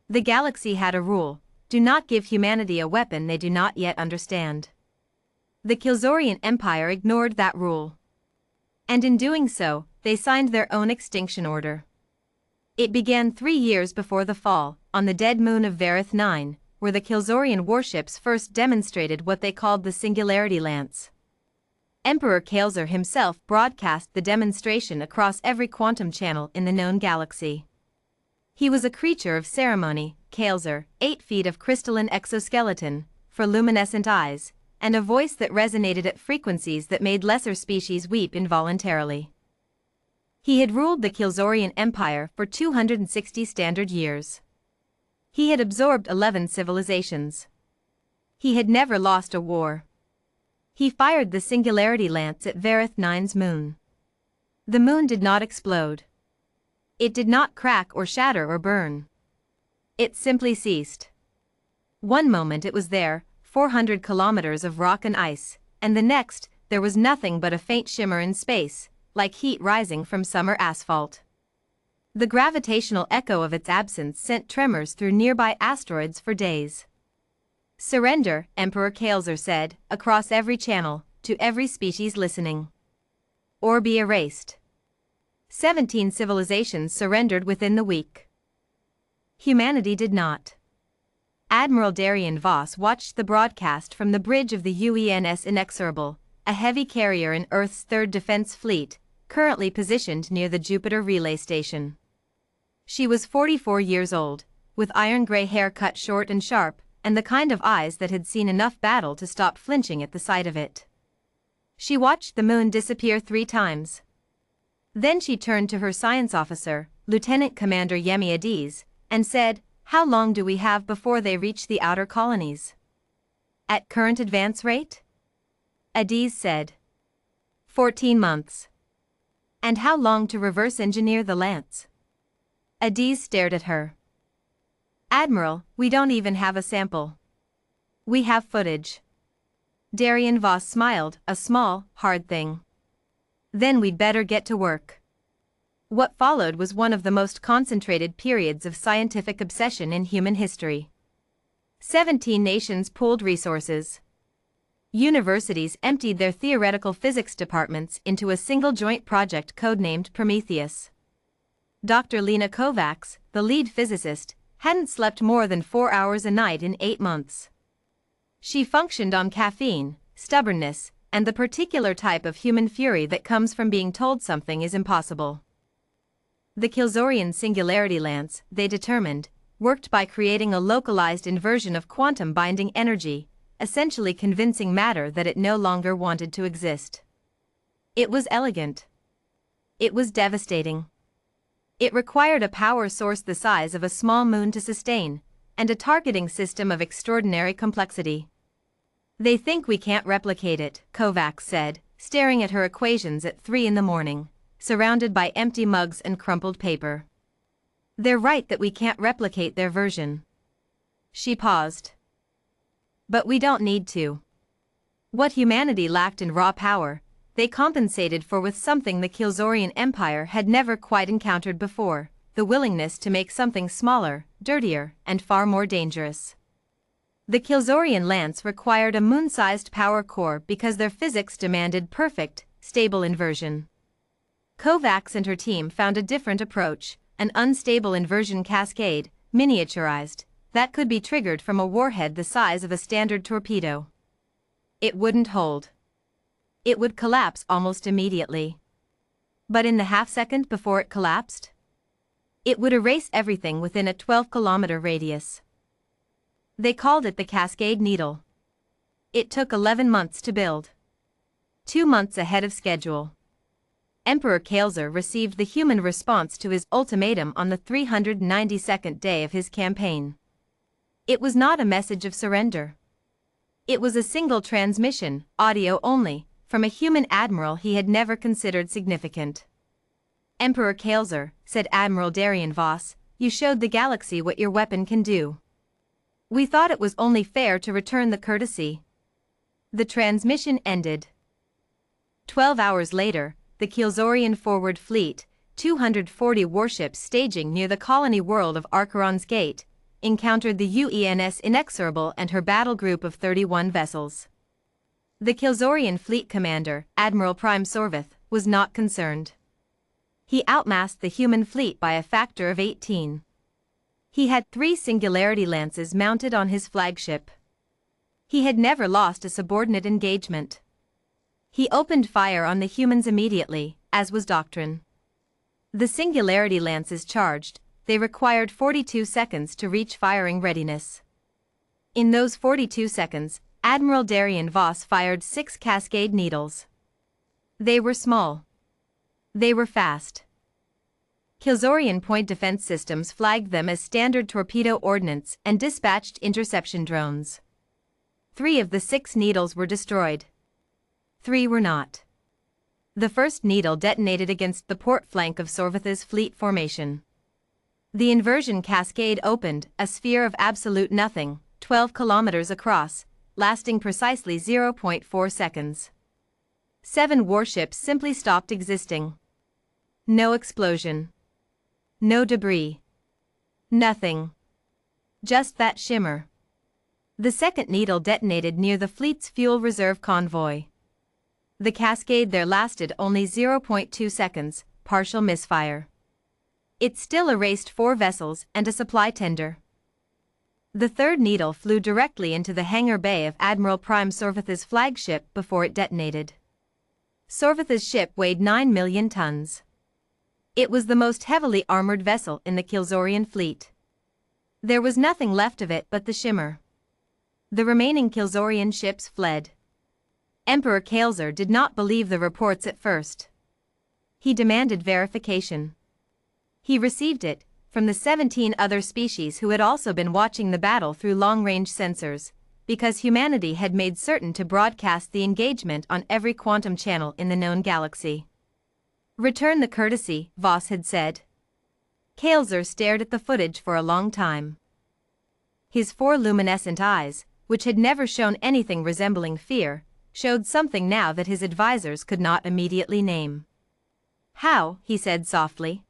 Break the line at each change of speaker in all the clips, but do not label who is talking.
The galaxy had a rule: do not give humanity a weapon they do not yet understand. The Kylzorian Empire ignored that rule. And in doing so, they signed their own extinction order. It began 3 years before the fall, on the dead moon of Varith 9, where the Kylzorian warships first demonstrated what they called the Singularity Lance. Emperor Kael'zar himself broadcast the demonstration across every quantum channel in the known galaxy. He was a creature of ceremony, Kael'zar, 8 feet of crystalline exoskeleton, for luminescent eyes, and a voice that resonated at frequencies that made lesser species weep involuntarily. He had ruled the Kylzorian Empire for 260 standard years. He had absorbed 11 civilizations. He had never lost a war. He fired the Singularity Lance at Varith 9's moon. The moon did not explode. It did not crack or shatter or burn. It simply ceased. One moment it was there, 400 kilometers of rock and ice, and the next, there was nothing but a faint shimmer in space, like heat rising from summer asphalt. The gravitational echo of its absence sent tremors through nearby asteroids for days. "Surrender," Emperor Kael'zar said, across every channel, to every species listening. "Or be erased." 17 civilizations surrendered within the week. Humanity did not. Admiral Darian Voss watched the broadcast from the bridge of the UENS Inexorable, a heavy carrier in Earth's 3rd Defense Fleet, currently positioned near the Jupiter Relay Station. She was 44 years old, with iron-gray hair cut short and sharp, and the kind of eyes that had seen enough battle to stop flinching at the sight of it. She watched the moon disappear 3 times. Then she turned to her science officer, Lieutenant Commander Yemi Adiz, and said, "How long do we have before they reach the outer colonies?" "At current advance rate?" Adiz said. 14 months. "And how long to reverse engineer the Lance?" Adiz stared at her. "Admiral, we don't even have a sample. We have footage." Darian Voss smiled, "A small, hard thing. Then we'd better get to work." What followed was one of the most concentrated periods of scientific obsession in human history. 17 nations pooled resources. Universities emptied their theoretical physics departments into a single joint project codenamed Prometheus. Dr. Lena Kovacs, the lead physicist, hadn't slept more than 4 hours a night in 8 months. She functioned on caffeine, stubbornness, and the particular type of human fury that comes from being told something is impossible. The Kylzorian Singularity Lance, they determined, worked by creating a localized inversion of quantum binding energy, essentially convincing matter that it no longer wanted to exist. It was elegant. It was devastating. It required a power source the size of a small moon to sustain, and a targeting system of extraordinary complexity. "They think we can't replicate it," Kovacs said, staring at her equations at 3 in the morning, surrounded by empty mugs and crumpled paper. "They're right that we can't replicate their version." She paused. "But we don't need to. What humanity lacked in raw power, they compensated for with something the Kylzorian Empire had never quite encountered before: the willingness to make something smaller, dirtier, and far more dangerous. The Kylzorian Lance required a moon-sized power core because their physics demanded perfect, stable inversion. Kovacs and her team found a different approach: an unstable inversion cascade, miniaturized, that could be triggered from a warhead the size of a standard torpedo. It wouldn't hold. It would collapse almost immediately. But in the half-second before it collapsed, it would erase everything within a 12-kilometer radius. They called it the Cascade Needle. It took 11 months to build. 2 months ahead of schedule. Emperor Kael'zar received the human response to his ultimatum on the 392nd day of his campaign. It was not a message of surrender. It was a single transmission, audio only, from a human admiral he had never considered significant. "Emperor Kael'zar," said Admiral Darian Voss, "you showed the galaxy what your weapon can do. We thought it was only fair to return the courtesy." The transmission ended. 12 hours later, the Kylzorian Forward Fleet, 240 warships staging near the colony world of Archeron's Gate, encountered the UENS Inexorable and her battle group of 31 vessels. The Kilzorian fleet commander, Admiral Prime Sorvith, was not concerned. He outmassed the human fleet by a factor of 18. He had 3 Singularity Lances mounted on his flagship. He had never lost a subordinate engagement. He opened fire on the humans immediately, as was doctrine. The Singularity Lances charged, they required 42 seconds to reach firing readiness. In those 42 seconds, Admiral Darian Voss fired 6 Cascade Needles. They were small. They were fast. Kilzorian point defense systems flagged them as standard torpedo ordnance and dispatched interception drones. 3 of the 6 needles were destroyed. 3 were not. The first needle detonated against the port flank of Sorvith's fleet formation. The inversion cascade opened, a sphere of absolute nothing, 12 kilometers across, lasting precisely 0.4 seconds. 7 warships simply stopped existing. No explosion. No debris. Nothing. Just that shimmer. The second needle detonated near the fleet's fuel reserve convoy. The cascade there lasted only 0.2 seconds, partial misfire. It still erased 4 vessels and a supply tender. The third needle flew directly into the hangar bay of Admiral Prime Sorvith's flagship before it detonated. Sorvith's ship weighed 9 million tons. It was the most heavily armored vessel in the Kilzorian fleet. There was nothing left of it but the shimmer. The remaining Kilzorian ships fled. Emperor Kael'zar did not believe the reports at first. He demanded verification. He received it from the 17 other species who had also been watching the battle through long-range sensors, because humanity had made certain to broadcast the engagement on every quantum channel in the known galaxy. "Return the courtesy," Voss had said. Kael'zar stared at the footage for a long time. His 4 luminescent eyes, which had never shown anything resembling fear, showed something now that his advisors could not immediately name. "How?" he said softly.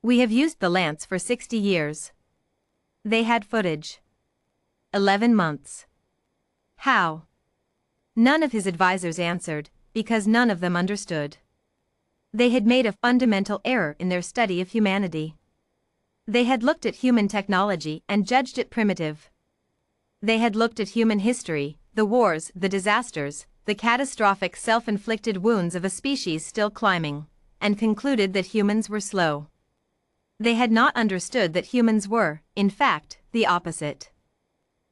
"We have used the lance for 60 years. They had footage. 11 months. How?" None of his advisors answered, because none of them understood. They had made a fundamental error in their study of humanity. They had looked at human technology and judged it primitive. They had looked at human history, the wars, the disasters, the catastrophic self-inflicted wounds of a species still climbing, and concluded that humans were slow. They had not understood that humans were, in fact, the opposite.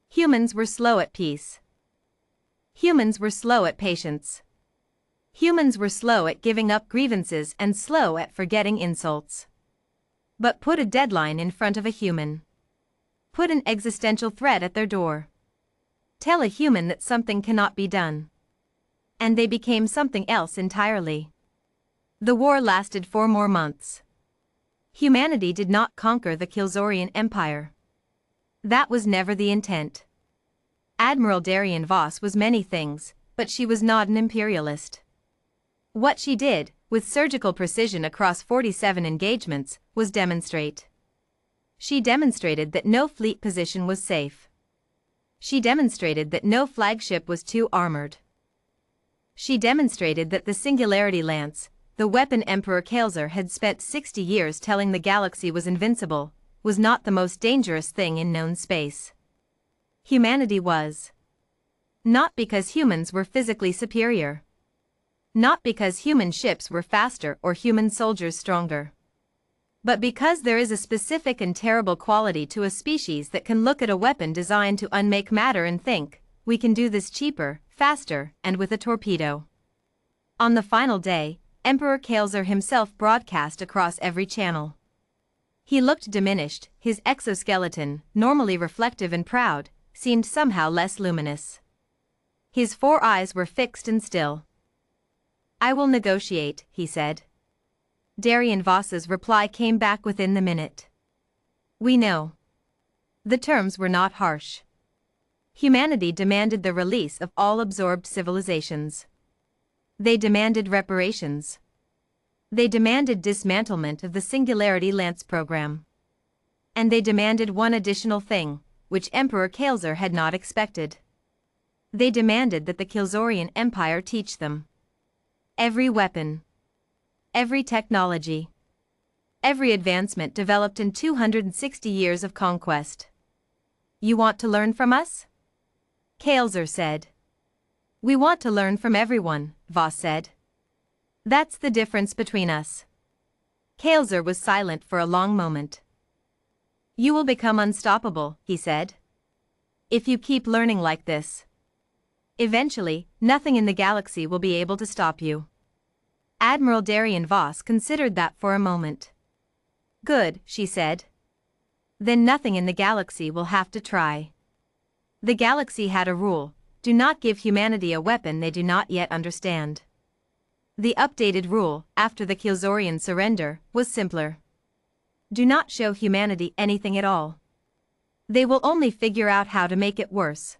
Humans were slow at peace. Humans were slow at patience. Humans were slow at giving up grievances and slow at forgetting insults. But put a deadline in front of a human. Put an existential threat at their door. Tell a human that something cannot be done. And they became something else entirely. The war lasted 4 more months. Humanity did not conquer the Kilzorian Empire. That was never the intent. Admiral Darian Voss was many things, but she was not an imperialist. What she did, with surgical precision across 47 engagements, was demonstrate. She demonstrated that no fleet position was safe. She demonstrated that no flagship was too armored. She demonstrated that the Singularity Lance, the weapon Emperor Kael'zar had spent 60 years telling the galaxy was invincible, was not the most dangerous thing in known space. Humanity was. Not because humans were physically superior. Not because human ships were faster or human soldiers stronger. But because there is a specific and terrible quality to a species that can look at a weapon designed to unmake matter and think, we can do this cheaper, faster, and with a torpedo. On the final day, Emperor Kael'zar himself broadcast across every channel. He looked diminished, his exoskeleton, normally reflective and proud, seemed somehow less luminous. His 4 eyes were fixed and still. "I will negotiate," he said. Darian Voss's reply came back within the minute. "We know." The terms were not harsh. Humanity demanded the release of all absorbed civilizations. They demanded reparations. They demanded dismantlement of the Singularity Lance program. And they demanded one additional thing, which Emperor Kael'zar had not expected. They demanded that the Kylzorian Empire teach them every weapon, every technology, every advancement developed in 260 years of conquest. You want to learn from us? Kael'zar said. We want to learn from everyone, Voss said. That's the difference between us. Kael'zar was silent for a long moment. You will become unstoppable, he said. If you keep learning like this. Eventually, nothing in the galaxy will be able to stop you. Admiral Darien Voss considered that for a moment. Good, she said. Then nothing in the galaxy will have to try. The galaxy had a rule: do not give humanity a weapon they do not yet understand. The updated rule, after the Kylzorian surrender, was simpler. Do not show humanity anything at all. They will only figure out how to make it worse.